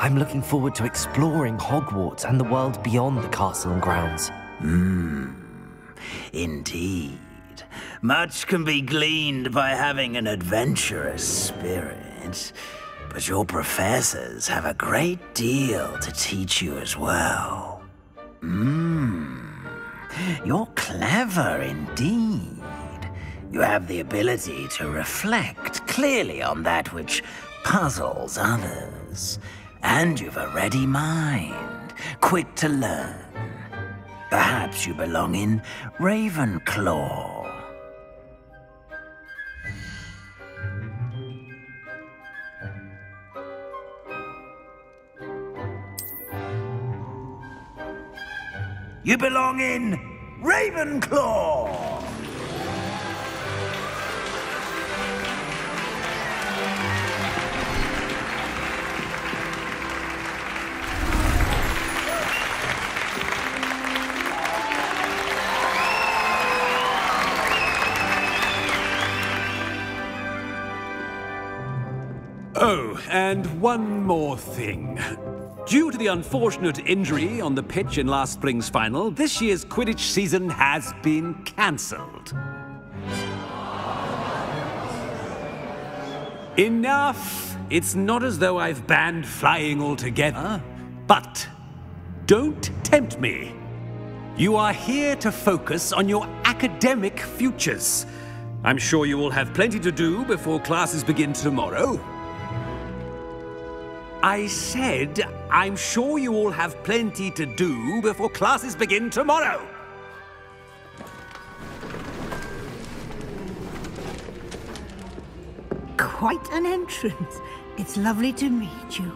I'm looking forward to exploring Hogwarts and the world beyond the castle and grounds. Indeed. Much can be gleaned by having an adventurous spirit, but your professors have a great deal to teach you as well. You're clever indeed. You have the ability to reflect clearly on that which puzzles others, and you've a ready mind, quick to learn. Perhaps you belong in Ravenclaw. You belong in Ravenclaw! Oh, and one more thing. Due to the unfortunate injury on the pitch in last spring's final, this year's Quidditch season has been cancelled. Enough! It's not as though I've banned flying altogether. But don't tempt me. You are here to focus on your academic futures. I'm sure you will have plenty to do before classes begin tomorrow. I said, I'm sure you all have plenty to do before classes begin tomorrow. Quite an entrance. It's lovely to meet you.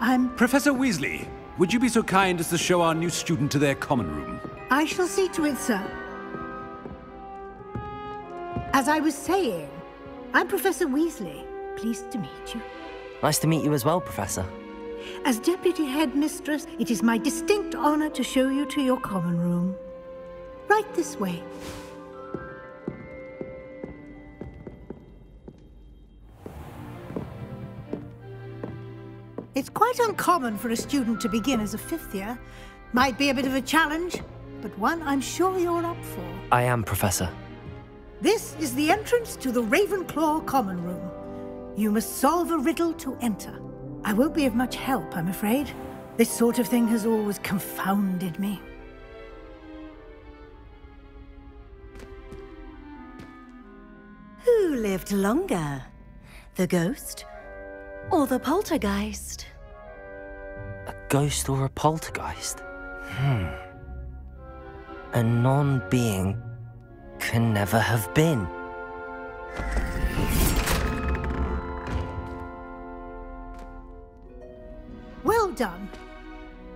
I'm... Professor Weasley, would you be so kind as to show our new student to their common room? I shall see to it, sir. As I was saying, I'm Professor Weasley. Pleased to meet you. Nice to meet you as well, Professor. As Deputy Headmistress, it is my distinct honor to show you to your common room. Right this way. It's quite uncommon for a student to begin as a fifth year. Might be a bit of a challenge, but one I'm sure you're up for. I am, Professor. This is the entrance to the Ravenclaw common room. You must solve a riddle to enter. I won't be of much help, I'm afraid. This sort of thing has always confounded me. Who lived longer? The ghost or the poltergeist? A ghost or a poltergeist? A non-being can never have been. Well done.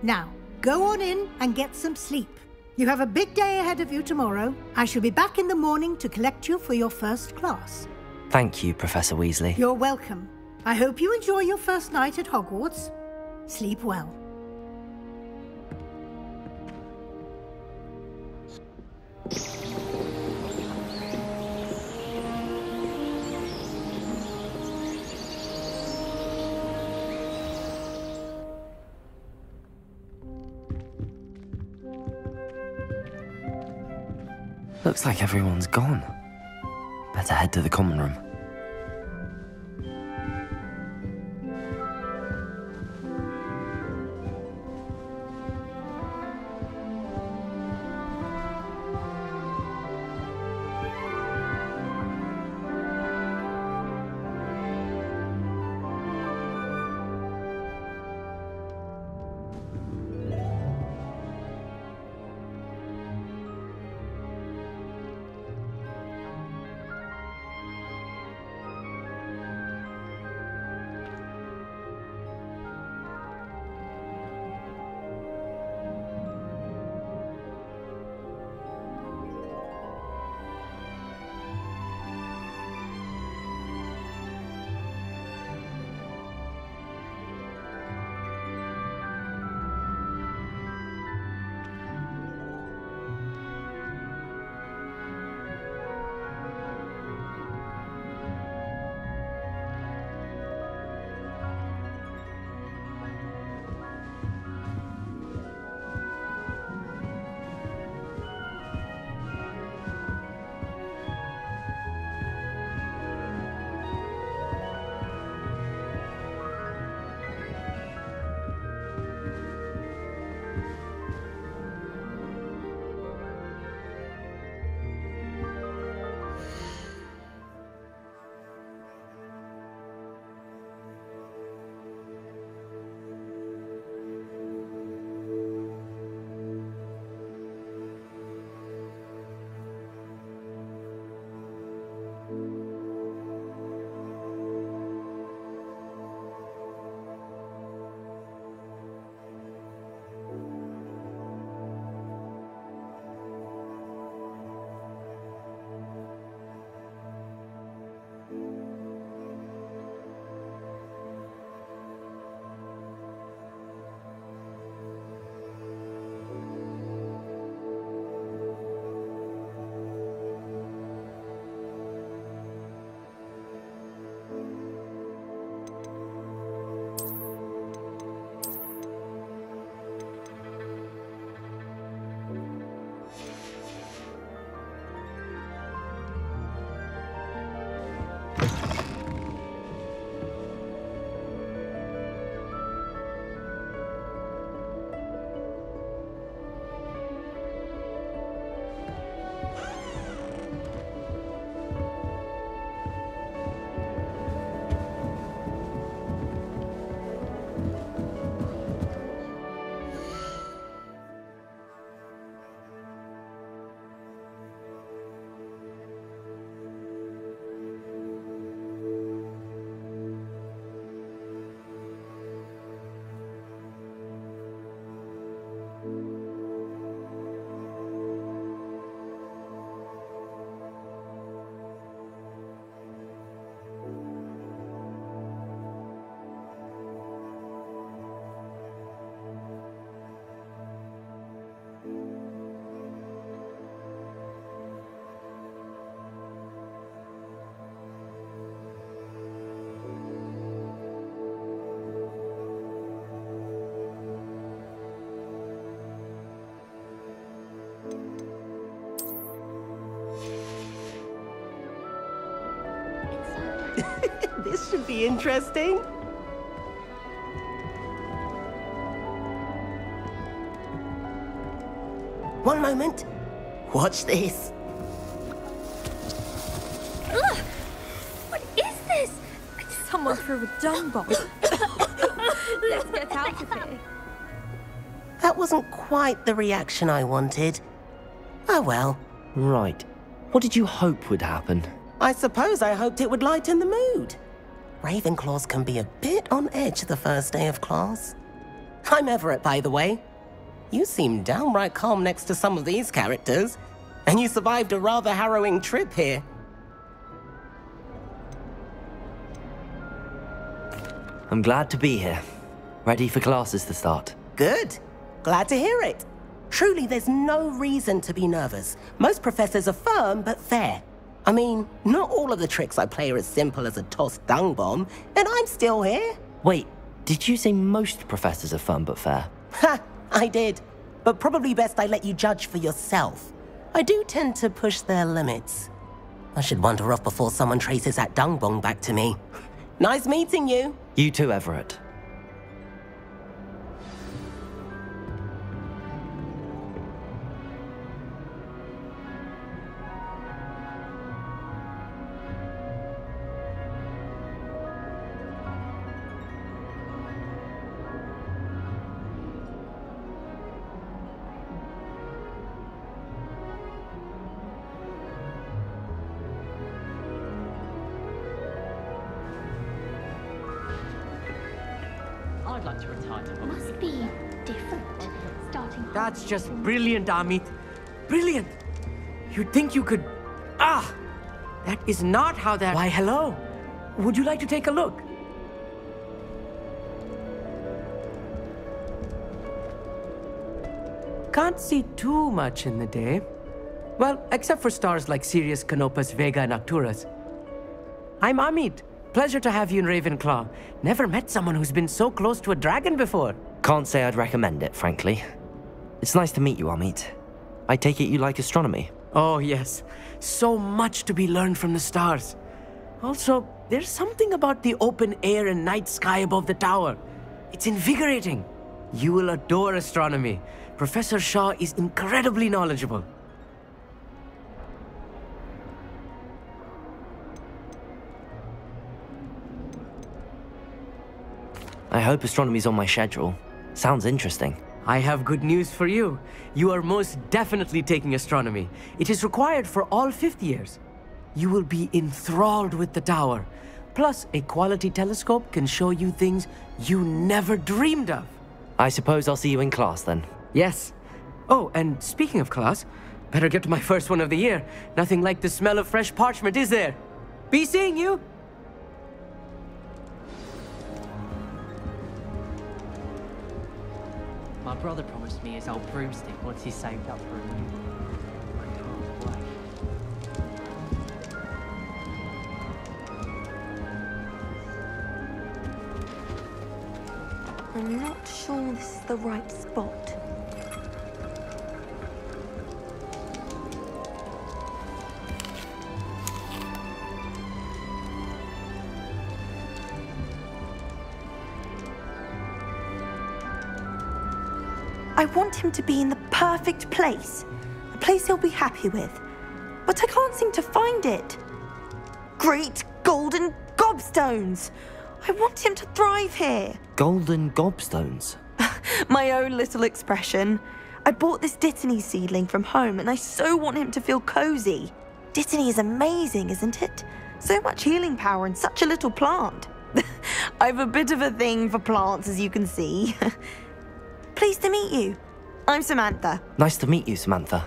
Now, go on in and get some sleep. You have a big day ahead of you tomorrow. I shall be back in the morning to collect you for your first class. Thank you, Professor Weasley. You're welcome. I hope you enjoy your first night at Hogwarts. Sleep well. Looks like everyone's gone. Better head to the common room. this should be interesting. One moment. Watch this. Ugh! What is this? Someone threw a dung bomb. Let's get out of here. That wasn't quite the reaction I wanted. Oh well. Right. What did you hope would happen? I suppose I hoped it would lighten the mood. Ravenclaws can be a bit on edge the first day of class. I'm Everett, by the way. You seem downright calm next to some of these characters, and you survived a rather harrowing trip here. I'm glad to be here. Ready for classes to start. Good. Glad to hear it. Truly, there's no reason to be nervous. Most professors are firm but fair. I mean, not all of the tricks I play are as simple as a tossed dung bomb, and I'm still here. Wait, did you say most professors are fun but fair? Ha! I did. But probably best I let you judge for yourself. I do tend to push their limits. I should wander off before someone traces that dung bomb back to me. Nice meeting you. You too, Everett. I'd like to retire to Hogwarts. Must be different. Starting. That's just brilliant, Amit. Brilliant! You'd think you could... Ah! That is not how that... Why, hello. Would you like to take a look? Can't see too much in the day. Well, except for stars like Sirius, Canopus, Vega, and Arcturus. I'm Amit. Pleasure to have you in Ravenclaw. Never met someone who's been so close to a dragon before. Can't say I'd recommend it, frankly. It's nice to meet you, Amit. I take it you like astronomy? Oh, yes. So much to be learned from the stars. Also, there's something about the open air and night sky above the tower. It's invigorating. You will adore astronomy. Professor Shaw is incredibly knowledgeable. I hope astronomy's on my schedule. Sounds interesting. I have good news for you. You are most definitely taking astronomy. It is required for all fifth years. You will be enthralled with the tower. Plus, a quality telescope can show you things you never dreamed of. I suppose I'll see you in class then. Yes. Oh, and speaking of class, better get to my first one of the year. Nothing like the smell of fresh parchment, is there? Be seeing you! My brother promised me his old broomstick once he's saved up for a new one. I can't wait. I'm not sure this is the right spot. I want him to be in the perfect place. A place he'll be happy with. But I can't seem to find it. Great golden gobstones! I want him to thrive here. Golden gobstones? My own little expression. I bought this Dittany seedling from home and I so want him to feel cozy. Dittany is amazing, isn't it? So much healing power in such a little plant. I've a bit of a thing for plants, as you can see. Pleased to meet you. I'm Samantha. Nice to meet you, Samantha.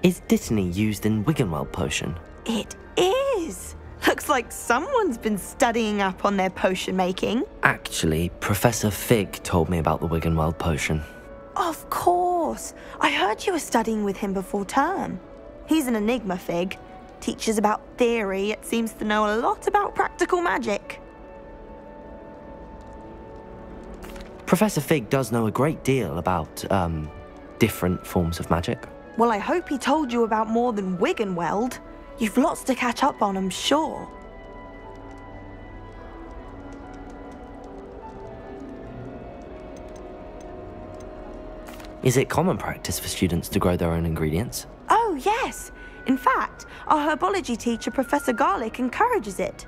Is Dittany used in Wiggenweld potion? It is. Looks like someone's been studying up on their potion making. Actually, Professor Fig told me about the Wiggenweld potion. Of course. I heard you were studying with him before term. He's an enigma, Fig. Teaches about theory, yet seems to know a lot about practical magic. Professor Fig does know a great deal about, different forms of magic. Well, I hope he told you about more than Wiggenweld. You've lots to catch up on, I'm sure. Is it common practice for students to grow their own ingredients? Oh, yes. In fact, our herbology teacher, Professor Garlick, encourages it.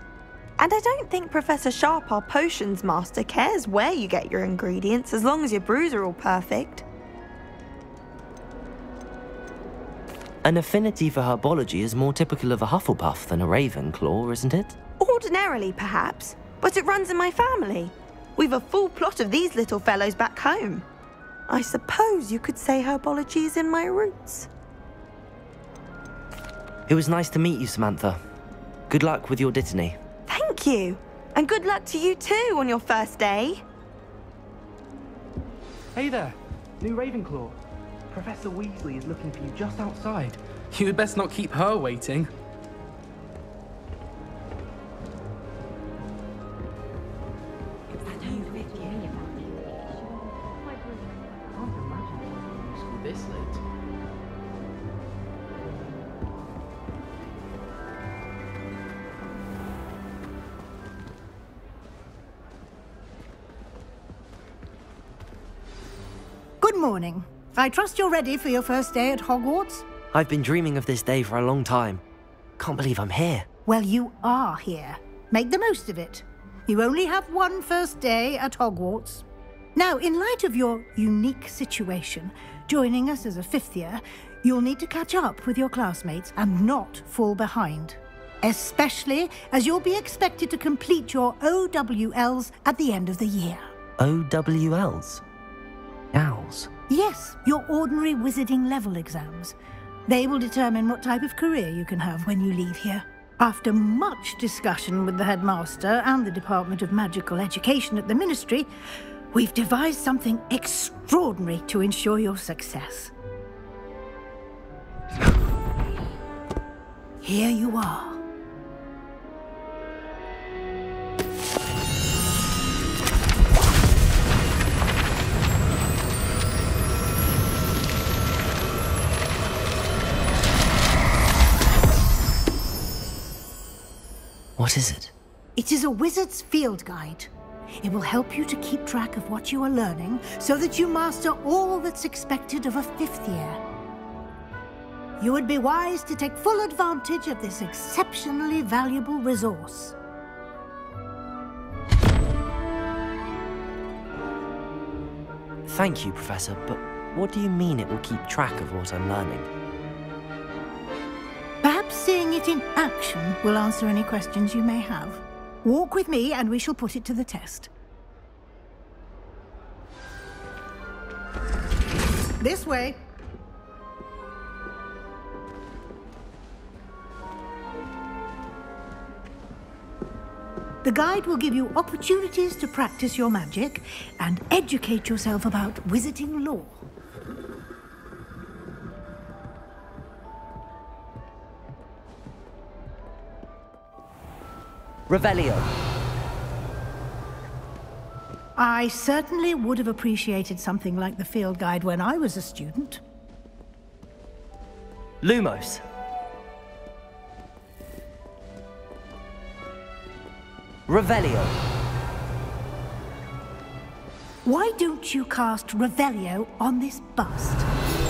And I don't think Professor Sharp, our potions master, cares where you get your ingredients as long as your brews are all perfect. An affinity for herbology is more typical of a Hufflepuff than a Ravenclaw, isn't it? Ordinarily, perhaps, but it runs in my family. We've a full plot of these little fellows back home. I suppose you could say herbology is in my roots. It was nice to meet you, Samantha. Good luck with your Dittany. Thank you. And good luck to you too on your first day. Hey there, new Ravenclaw. Professor Weasley is looking for you just outside. You'd best not keep her waiting. This late. Good morning. I trust you're ready for your first day at Hogwarts? I've been dreaming of this day for a long time. Can't believe I'm here. Well, you are here. Make the most of it. You only have one first day at Hogwarts. Now, in light of your unique situation, joining us as a fifth year, you'll need to catch up with your classmates and not fall behind. Especially as you'll be expected to complete your OWLs at the end of the year. OWLs? Owls? Yes, your ordinary wizarding level exams. They will determine what type of career you can have when you leave here. After much discussion with the headmaster and the Department of Magical Education at the Ministry, we've devised something extraordinary to ensure your success. Here you are. What is it? It is a wizard's field guide. It will help you to keep track of what you are learning so that you master all that's expected of a fifth year. You would be wise to take full advantage of this exceptionally valuable resource. Thank you, Professor, but what do you mean it will keep track of what I'm learning? Perhaps seeing it in action will answer any questions you may have. Walk with me and we shall put it to the test. This way. The guide will give you opportunities to practice your magic and educate yourself about wizarding lore. Revelio. I certainly would have appreciated something like the field guide when I was a student. Lumos. Revelio. Why don't you cast Revelio on this bust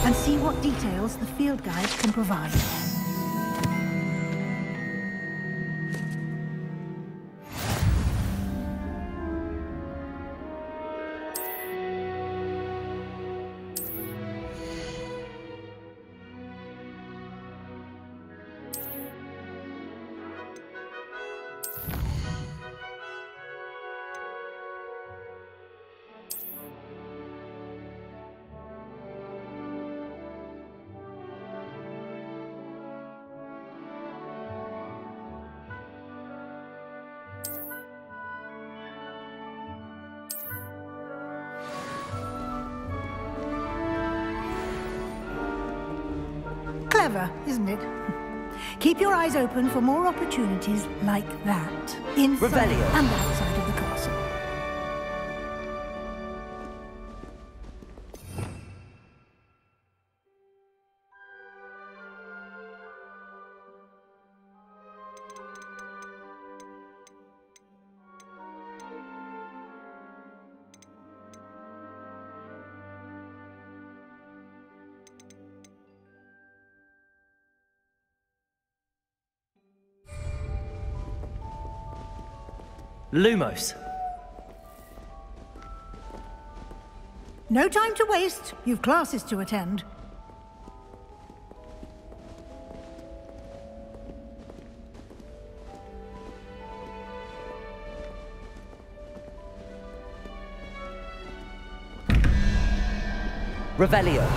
and see what details the field guide can provide? Clever, isn't it? Keep your eyes open for more opportunities like that, inside Revelio. and outside of the castle. Lumos. No time to waste. You've classes to attend. Revelio.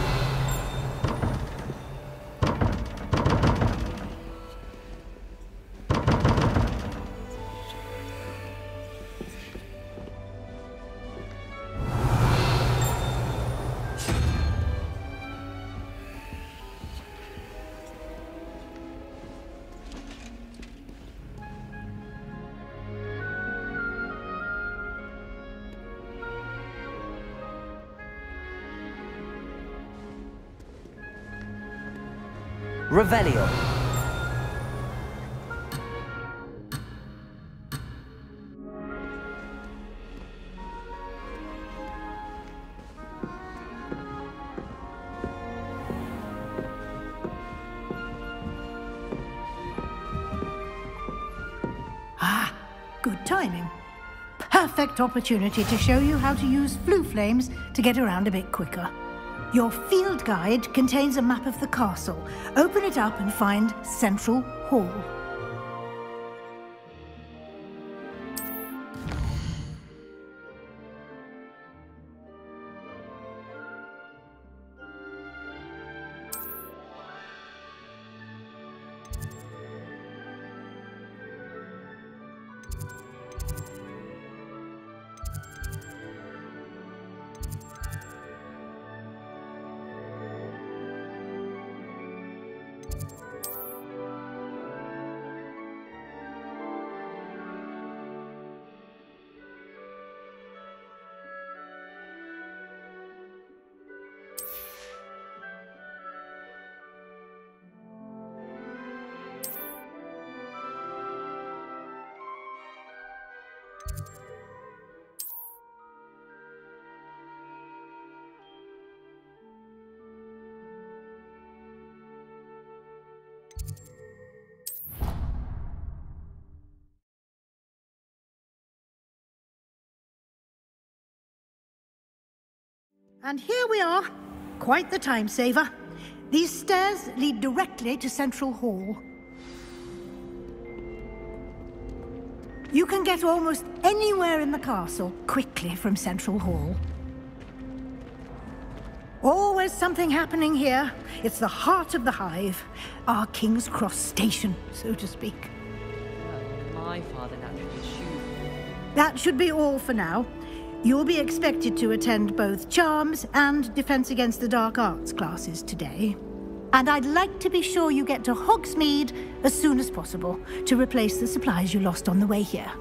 Revelio. Ah, good timing. Perfect opportunity to show you how to use flue flames to get around a bit quicker. Your field guide contains a map of the castle. Open it up and find Central Hall. And here we are. Quite the time saver. These stairs lead directly to Central Hall. You can get almost anywhere in the castle quickly from Central Hall. Always something happening here. It's the heart of the hive. Our King's Cross station, so to speak. My father naturally shoot. That should be all for now. You'll be expected to attend both Charms and Defense Against the Dark Arts classes today. And I'd like to be sure you get to Hogsmeade as soon as possible to replace the supplies you lost on the way here.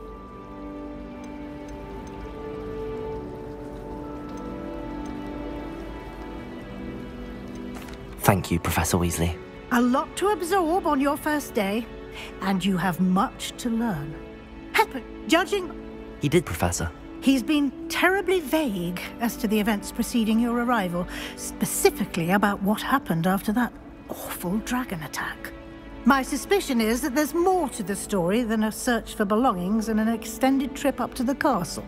Thank you, Professor Weasley. A lot to absorb on your first day, and you have much to learn. But judging... He did, Professor. He's been terribly vague as to the events preceding your arrival, specifically about what happened after that awful dragon attack. My suspicion is that there's more to the story than a search for belongings and an extended trip up to the castle.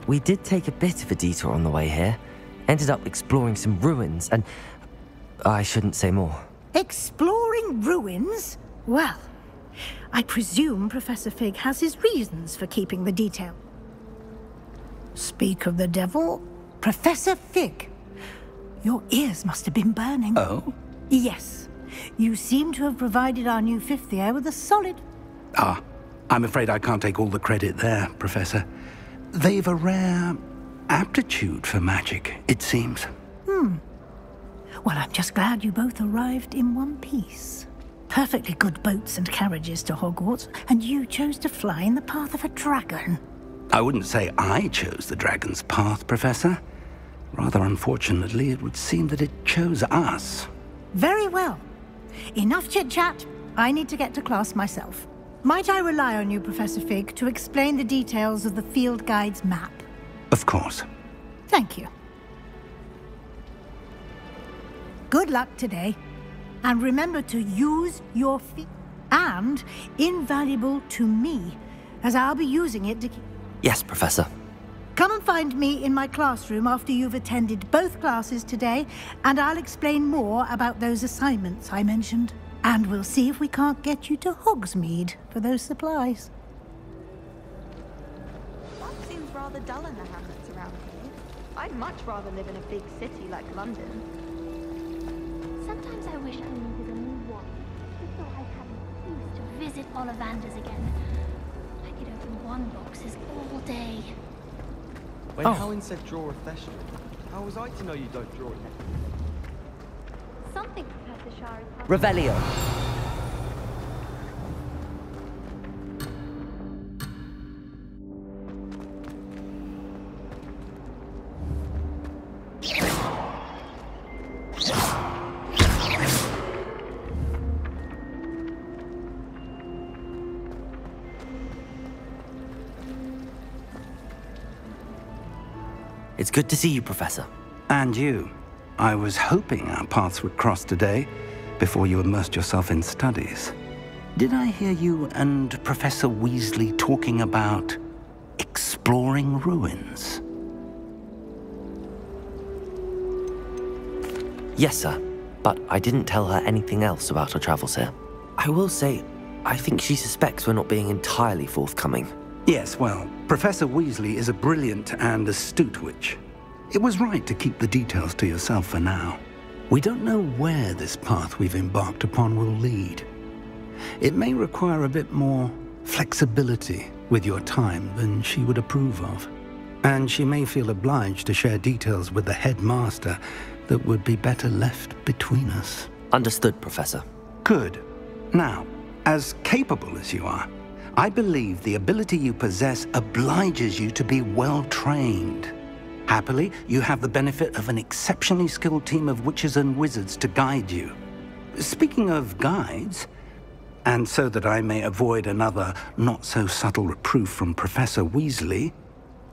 We did take a bit of a detour on the way here. Ended up exploring some ruins, and I shouldn't say more. Exploring ruins? Well, I presume Professor Fig has his reasons for keeping the detail. Speak of the devil, Professor Fig. Your ears must have been burning. Oh? Yes. You seem to have provided our new fifth year with a solid... Ah, I'm afraid I can't take all the credit there, Professor. They've a rare aptitude for magic, it seems. Well, I'm just glad you both arrived in one piece. Perfectly good boats and carriages to Hogwarts, and you chose to fly in the path of a dragon. I wouldn't say I chose the dragon's path, Professor. Rather unfortunately, it would seem that it chose us. Very well. Enough chit-chat. I need to get to class myself. Might I rely on you, Professor Fig, to explain the details of the field guide's map? Of course. Thank you. Good luck today. And remember to use your feet. And invaluable to me, as I'll be using it to keep... Yes, Professor. Come and find me in my classroom after you've attended both classes today, and I'll explain more about those assignments I mentioned. And we'll see if we can't get you to Hogsmeade for those supplies. Life seems rather dull in the hamlets around here. I'd much rather live in a big city like London. Sometimes I wish I needed a new watch, just so I had an excuse to visit Ollivanders again. I could open one boxes all day. When Helen said draw a thespian, how was I to know you don't draw it? Something Professor Shah is... Revelio. It's good to see you, Professor. And you. I was hoping our paths would cross today, before you immersed yourself in studies. Did I hear you and Professor Weasley talking about exploring ruins? Yes, sir. But I didn't tell her anything else about our travels here. I will say, I think she suspects we're not being entirely forthcoming. Yes, well, Professor Weasley is a brilliant and astute witch. It was right to keep the details to yourself for now. We don't know where this path we've embarked upon will lead. It may require a bit more flexibility with your time than she would approve of. And she may feel obliged to share details with the headmaster that would be better left between us. Understood, Professor. Good. Now, as capable as you are, I believe the ability you possess obliges you to be well-trained. Happily, you have the benefit of an exceptionally skilled team of witches and wizards to guide you. Speaking of guides, and so that I may avoid another not-so-subtle reproof from Professor Weasley,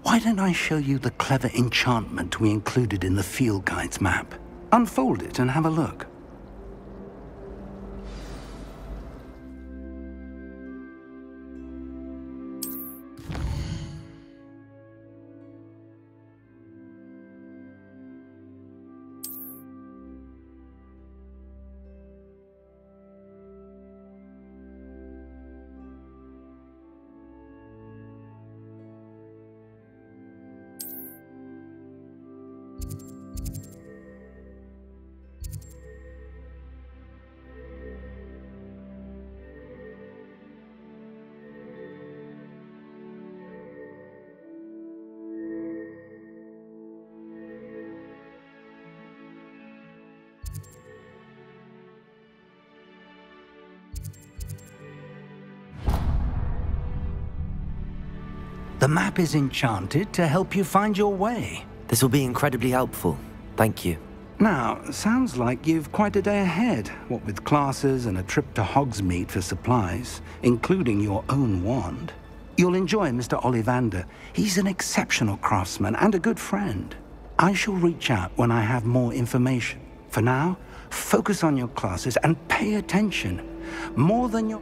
why don't I show you the clever enchantment we included in the field guide's map? Unfold it and have a look. The map is enchanted to help you find your way. This will be incredibly helpful. Thank you. Now, sounds like you've quite a day ahead, what with classes and a trip to Hogsmeade for supplies, including your own wand. You'll enjoy Mr. Ollivander. He's an exceptional craftsman and a good friend. I shall reach out when I have more information. For now, focus on your classes and pay attention. More than your...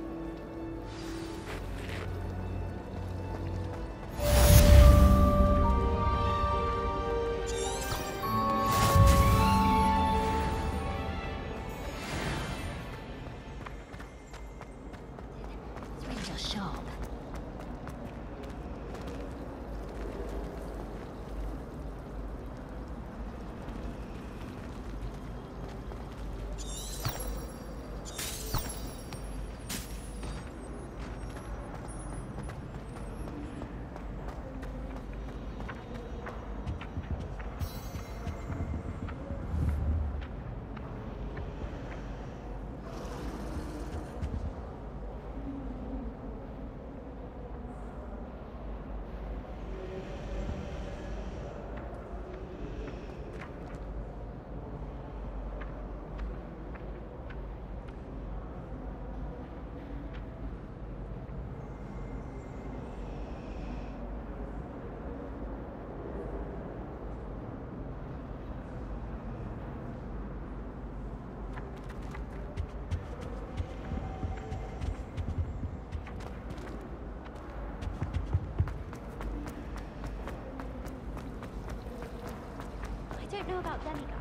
don't know about demigods.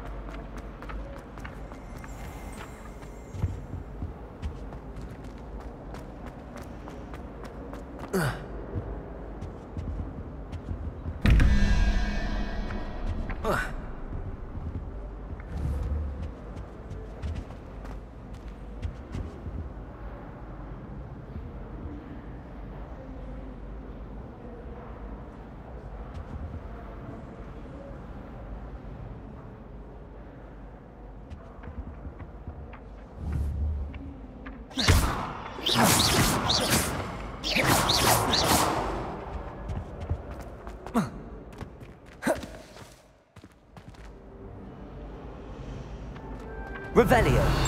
Revelio.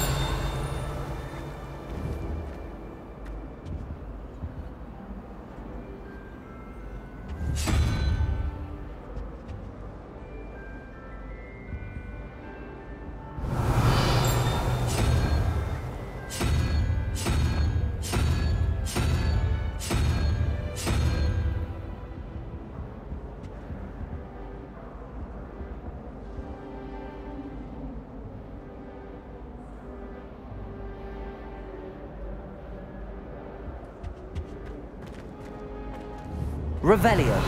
Revelio.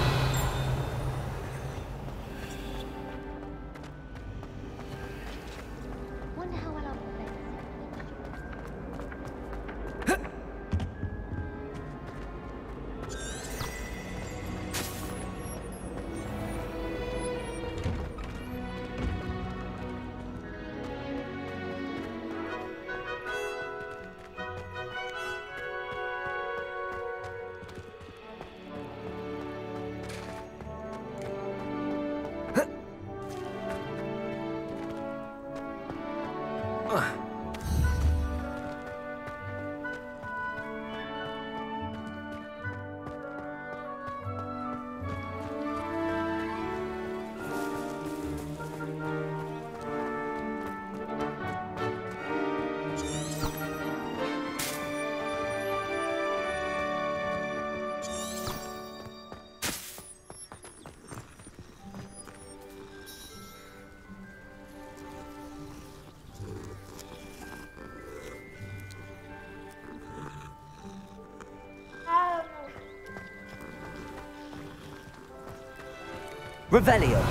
Wonder how well I'll put this. Revelio.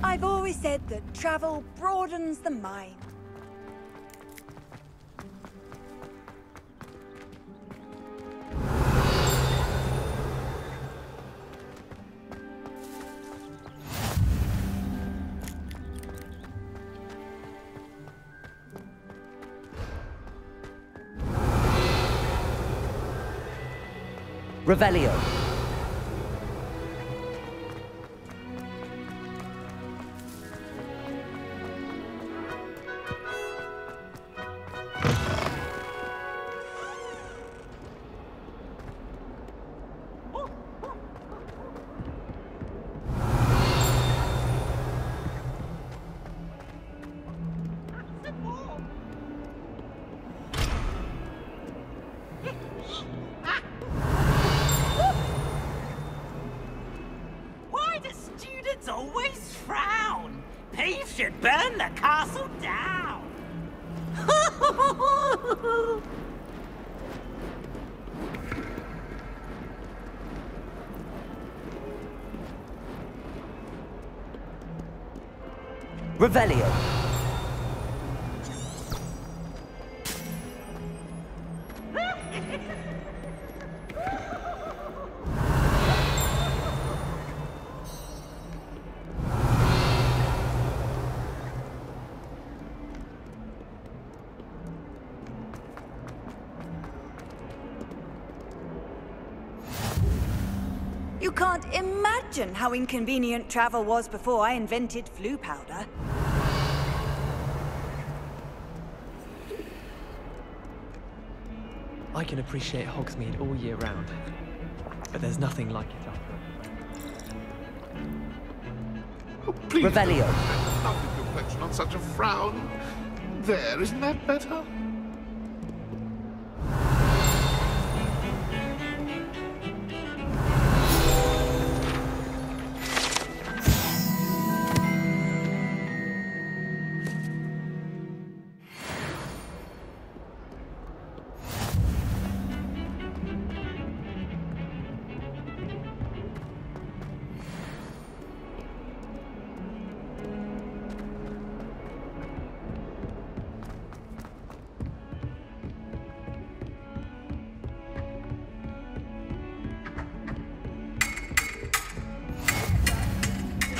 I've always said that travel broadens the mind. Revelio. Always frown. Peeve should burn the castle down. Revelio. You can't imagine how inconvenient travel was before I invented flu powder. I can appreciate Hogsmeade all year round, but there's nothing like it up here. Oh, please Revelio. don't lovely complexion on such a frown. There, isn't that better?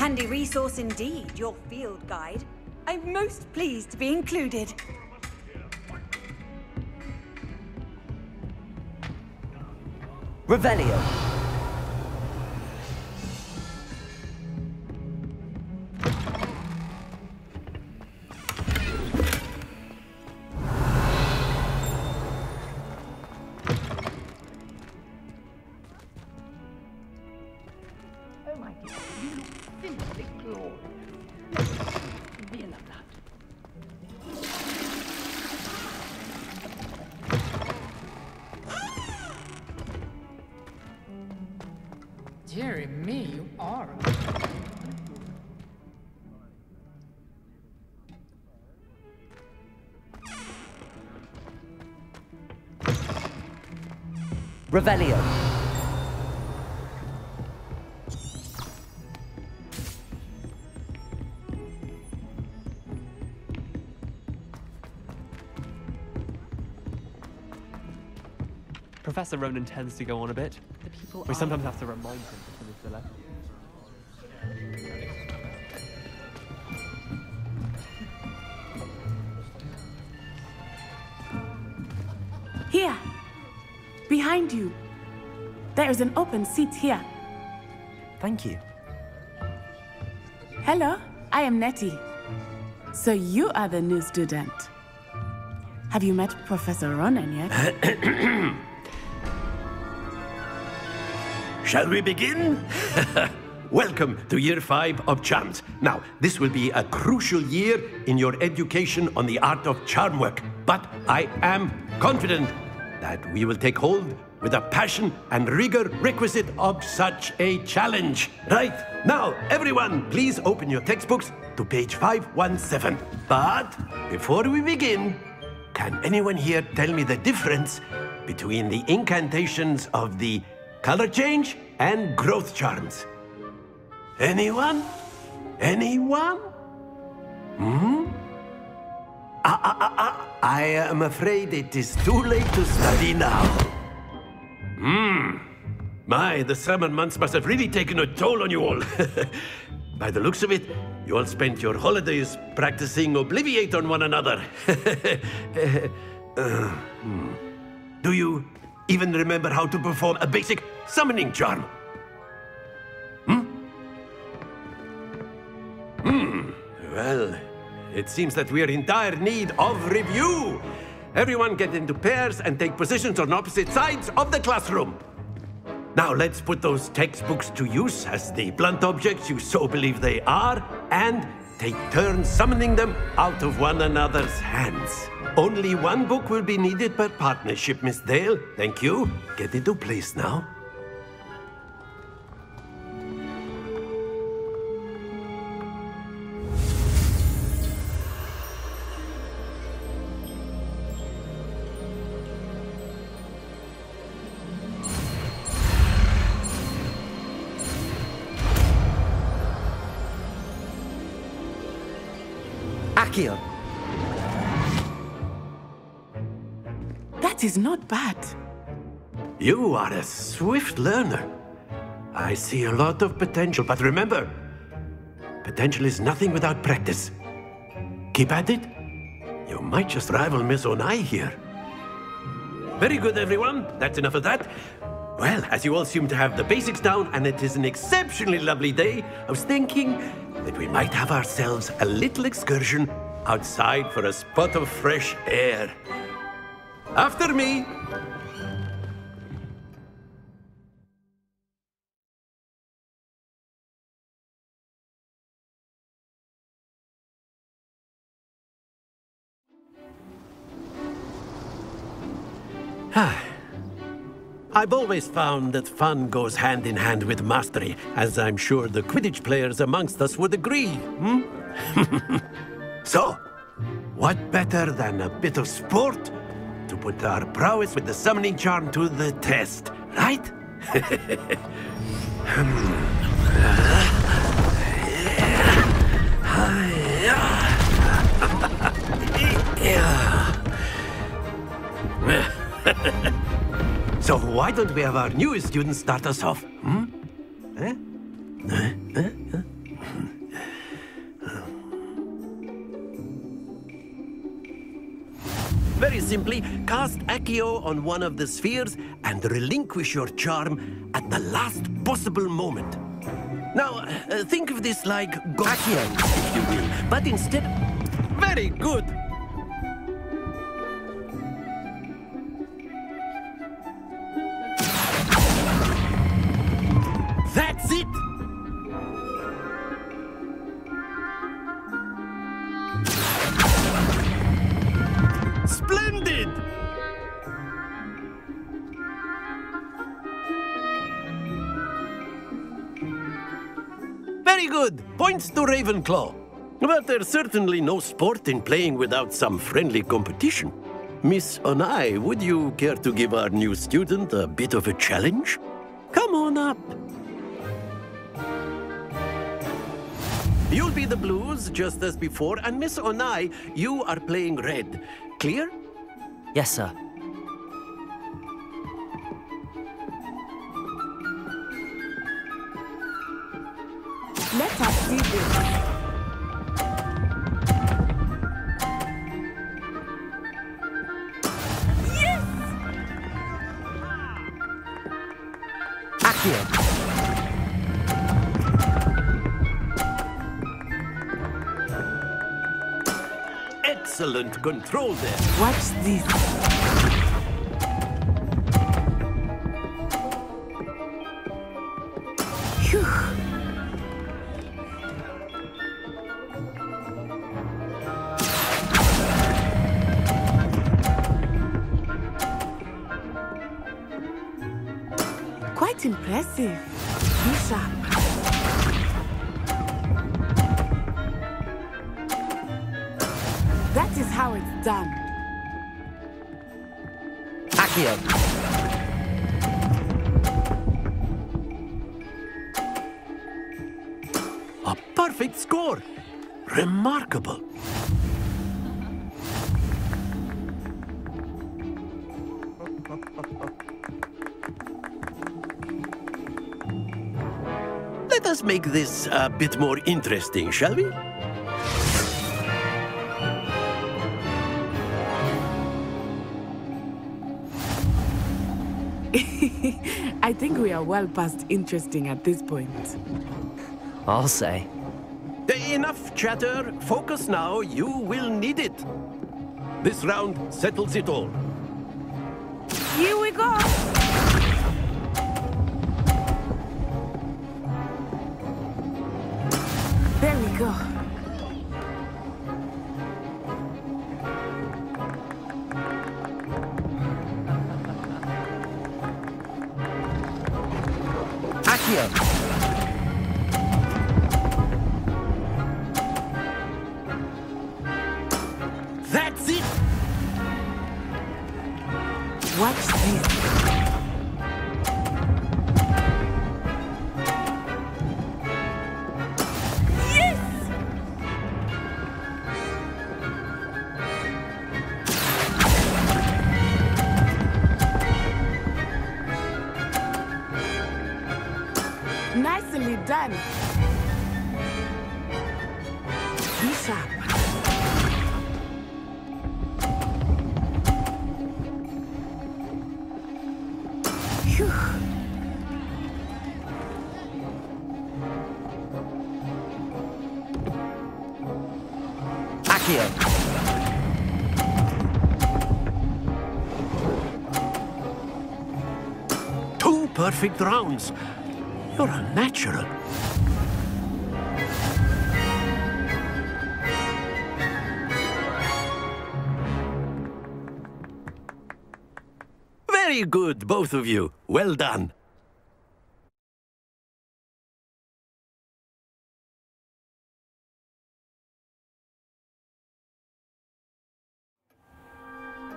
Handy resource indeed, your field guide. I'm most pleased to be included. Revelio. Oh my dear, you look simply glorious. Be like that. Dearie me, you are. Revelio. Professor Ronan tends to go on a bit. We sometimes have to remind him to the filler. Here! Behind you! There is an open seat here. Thank you. Hello, I am Nettie. So you are the new student. Have you met Professor Ronan yet? Shall we begin? Welcome to Year 5 of Charms. Now, this will be a crucial year in your education on the art of charm work, but I am confident that we will take hold with the passion and rigor requisite of such a challenge. Right, now, everyone, please open your textbooks to page 517. But before we begin, can anyone here tell me the difference between the incantations of the color change and growth charms? Anyone? Anyone? I am afraid it is too late to study now. My, the summer months must have really taken a toll on you all. By the looks of it, you all spent your holidays practicing Obliviate on one another. Do you even remember how to perform a basic summoning charm? Well, it seems that we are in dire need of review. Everyone get into pairs and take positions on opposite sides of the classroom. Now let's put those textbooks to use as the blunt objects you so believe they are, and take turns summoning them out of one another's hands. Only one book will be needed per partnership, Miss Dale. Thank you. Get into place now. Accio. That is not bad. You are a swift learner. I see a lot of potential, but remember, potential is nothing without practice. Keep at it. You might just rival Miss Onai here. Very good, everyone. That's enough of that. Well, as you all seem to have the basics down, and it is an exceptionally lovely day, I was thinking that we might have ourselves a little excursion outside for a spot of fresh air. After me. I've always found that fun goes hand in hand with mastery, as I'm sure the Quidditch players amongst us would agree, So, what better than a bit of sport to put our prowess with the summoning charm to the test, right? So why don't we have our newest student start us off? Very simply, cast Accio on one of the spheres and relinquish your charm at the last possible moment. Now, think of this like Accio, if you will, but instead... Very good! That's it! Splendid! Very good. Points to Ravenclaw. But there's certainly no sport in playing without some friendly competition. Miss Onai, would you care to give our new student a bit of a challenge? Come on up. You'll be the blues, just as before, and Miss Onai, you are playing red. Clear? Yes, sir. Let us see this. Yes! Accio. Excellent control there. Watch this. Phew. Quite impressive. Be sharp. That is how it's done. Accio. A perfect score. Remarkable. Let us make this a bit more interesting, shall we? I think we are well past interesting at this point. I'll say. Enough chatter. Focus now. You will need it. This round settles it all. Here we go. There we go. Accio. That's it. Watch this. Nicely done. Be sharp. Phew. Accio. Two perfect rounds. You're a natural. Very good, both of you. Well done.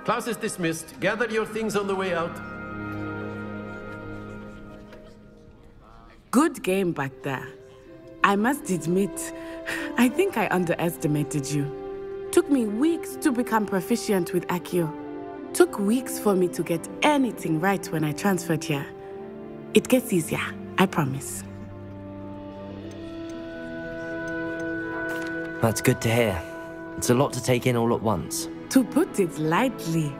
Class is dismissed. Gather your things on the way out. Good game back there. I must admit, I think I underestimated you. Took me weeks to become proficient with Accio. Took weeks for me to get anything right when I transferred here. It gets easier, I promise. That's good to hear. It's a lot to take in all at once. To put it lightly,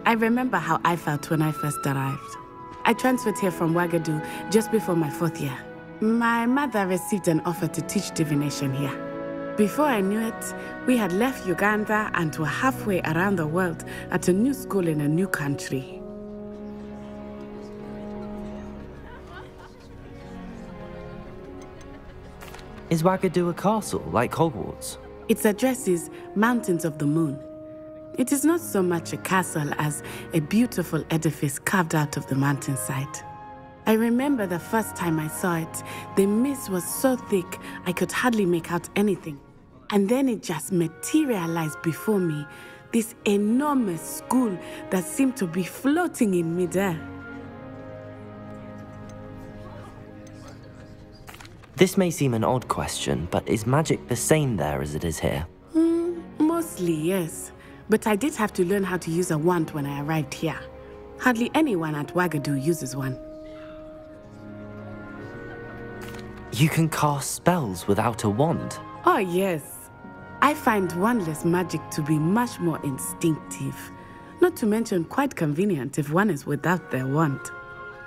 I remember how I felt when I first arrived. I transferred here from Wagadu just before my 4th year. My mother received an offer to teach divination here. Before I knew it, we had left Uganda and were halfway around the world at a new school in a new country. Is Wagadu a castle, like Hogwarts? Its address is Mountains of the Moon. It is not so much a castle as a beautiful edifice carved out of the mountainside. I remember the first time I saw it, the mist was so thick I could hardly make out anything. And then it just materialized before me, this enormous school that seemed to be floating in midair. This may seem an odd question, but is magic the same there as it is here? Mostly, yes. But I did have to learn how to use a wand when I arrived here. Hardly anyone at Wagadu uses one. You can cast spells without a wand? Oh, yes. I find wandless magic to be much more instinctive. Not to mention quite convenient if one is without their wand.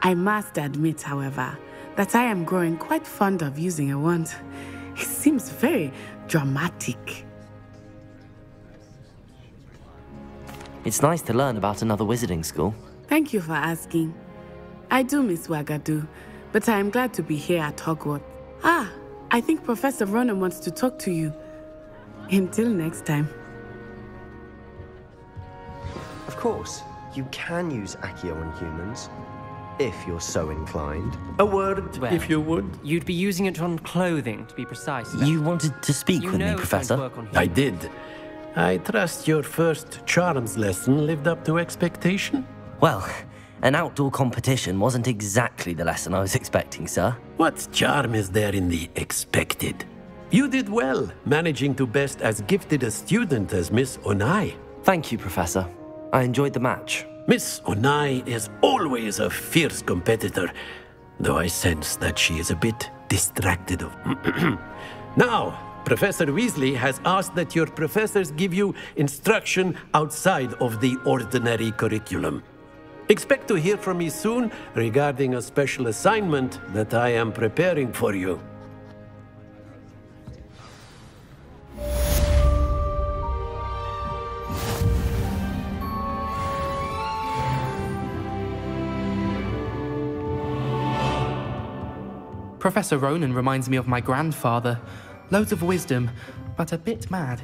I must admit, however, that I am growing quite fond of using a wand. It seems very dramatic. It's nice to learn about another wizarding school. Thank you for asking. I do miss Wagadu, but I am glad to be here at Hogwarts. Ah, I think Professor Ronan wants to talk to you. Until next time. Of course, you can use Accio on humans, if you're so inclined. A word, Well, if you would. You'd be using it on clothing, to be precise. You wanted to speak with me, Professor? I did. I trust your first charms lesson lived up to expectation? Well, an outdoor competition wasn't exactly the lesson I was expecting, sir. What charm is there in the expected? You did well, managing to best as gifted a student as Miss Onai. Thank you, Professor. I enjoyed the match. Miss Onai is always a fierce competitor, though I sense that she is a bit distracted of... Now, Professor Weasley has asked that your professors give you instruction outside of the ordinary curriculum. Expect to hear from me soon regarding a special assignment that I am preparing for you. Professor Ronan reminds me of my grandfather. Loads of wisdom, but a bit mad.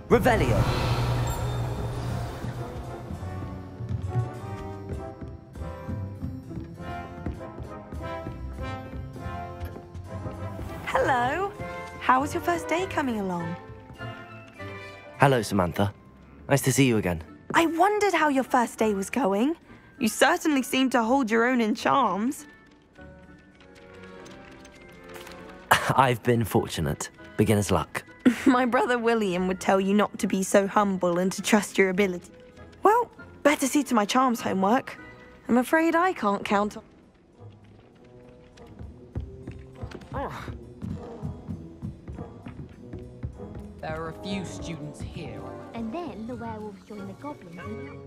Revelio. Hello. How was your first day coming along? Hello, Samantha. Nice to see you again. I wondered how your first day was going. You certainly seem to hold your own in charms. I've been fortunate. Beginner's luck. My brother William would tell you not to be so humble and to trust your ability. Well, better see to my charms homework. I'm afraid I can't count on... There are a few students here. And then the werewolves join the goblins.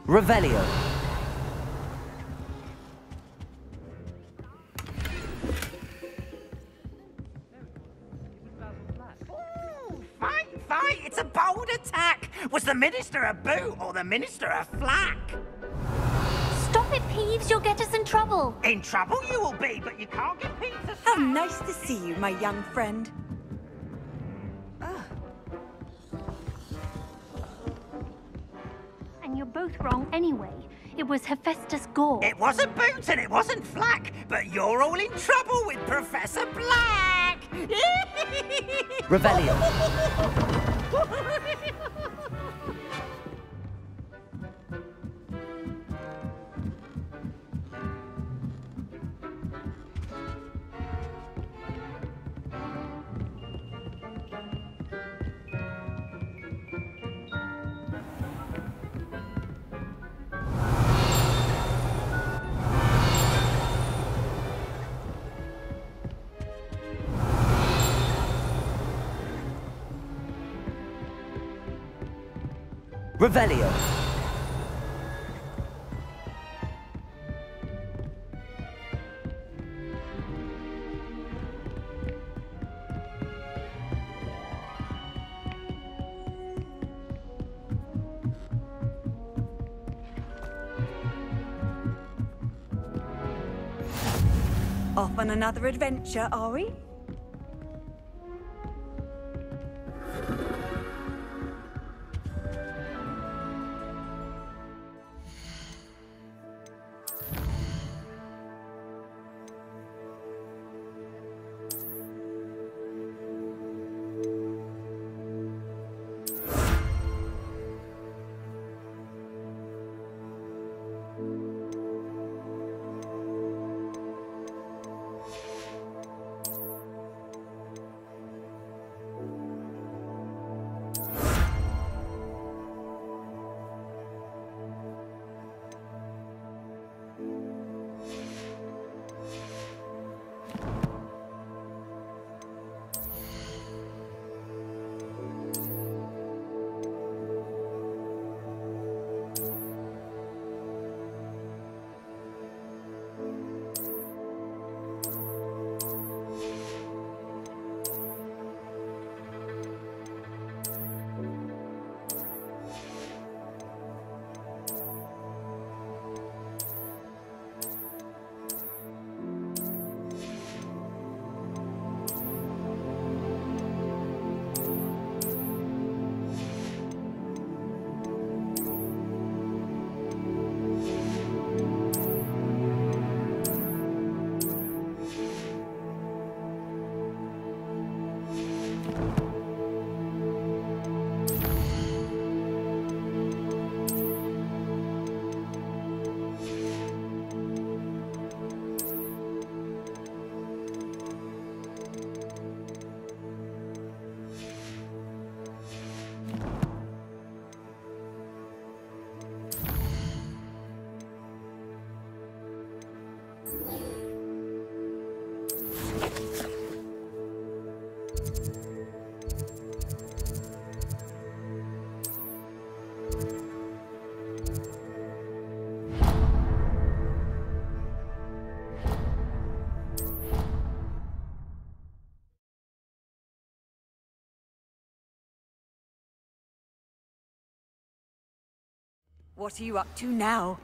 Revelio. Fight, fight! It's a bold attack! Was the Minister a boot or the Minister a flack? Stop it, Peeves! You'll get us in trouble! In trouble you will be, but you can't get pizza. How nice to see you, my young friend. And you're both wrong anyway. It was Hephaestus Gore. It wasn't boot and it wasn't flack, but you're all in trouble with Professor Black! Revelio. Revelio. Off on another adventure, are we? What are you up to now?